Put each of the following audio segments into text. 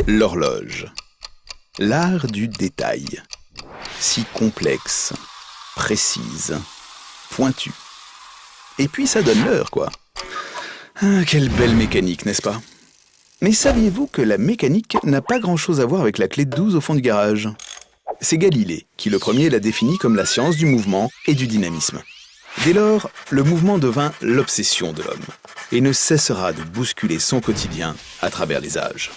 L'horloge. L'art du détail. Si complexe, précise, pointue. Et puis ça donne l'heure, quoi. Ah, quelle belle mécanique, n'est-ce pas? Mais saviez-vous que la mécanique n'a pas grand-chose à voir avec la clé de 12 au fond du garage? C'est Galilée qui, le premier, l'a définie comme la science du mouvement et du dynamisme. Dès lors, le mouvement devint l'obsession de l'homme et ne cessera de bousculer son quotidien à travers les âges.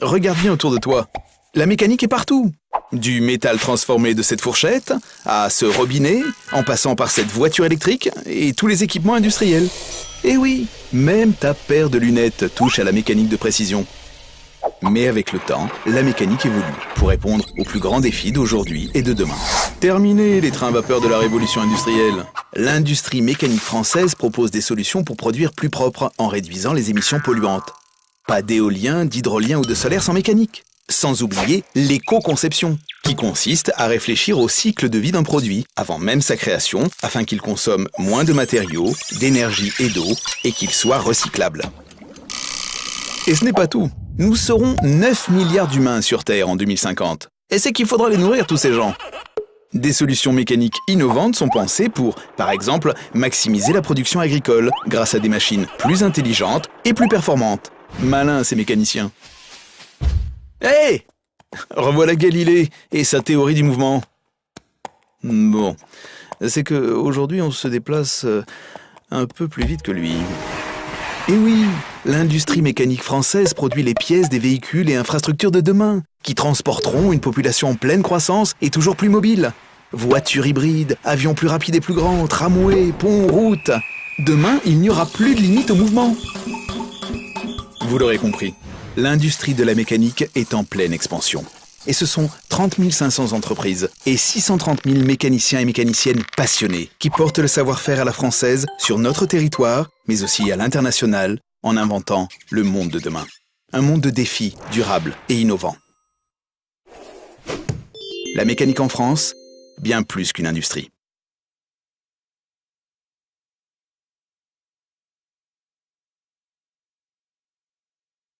Regarde bien autour de toi. La mécanique est partout. Du métal transformé de cette fourchette à ce robinet, en passant par cette voiture électrique et tous les équipements industriels. Et oui, même ta paire de lunettes touche à la mécanique de précision. Mais avec le temps, la mécanique évolue pour répondre aux plus grands défis d'aujourd'hui et de demain. Terminé les trains vapeur de la révolution industrielle. L'industrie mécanique française propose des solutions pour produire plus propre en réduisant les émissions polluantes. Pas d'éolien, d'hydrolien ou de solaire sans mécanique. Sans oublier l'éco-conception, qui consiste à réfléchir au cycle de vie d'un produit, avant même sa création, afin qu'il consomme moins de matériaux, d'énergie et d'eau, et qu'il soit recyclable. Et ce n'est pas tout. Nous serons 9 milliards d'humains sur Terre en 2050. Et c'est qu'il faudra les nourrir, tous ces gens. Des solutions mécaniques innovantes sont pensées pour, par exemple, maximiser la production agricole, grâce à des machines plus intelligentes et plus performantes. Malins, ces mécaniciens. Hé! Revoilà Galilée et sa théorie du mouvement. Bon, c'est qu'aujourd'hui on se déplace un peu plus vite que lui. Et oui, l'industrie mécanique française produit les pièces des véhicules et infrastructures de demain, qui transporteront une population en pleine croissance et toujours plus mobile. Voitures hybrides, avions plus rapides et plus grands, tramways, ponts, routes. Demain, il n'y aura plus de limite au mouvement. Vous l'aurez compris, l'industrie de la mécanique est en pleine expansion. Et ce sont 30 500 entreprises et 630 000 mécaniciens et mécaniciennes passionnés qui portent le savoir-faire à la française sur notre territoire, mais aussi à l'international, en inventant le monde de demain. Un monde de défis durables et innovants. La mécanique en France, bien plus qu'une industrie.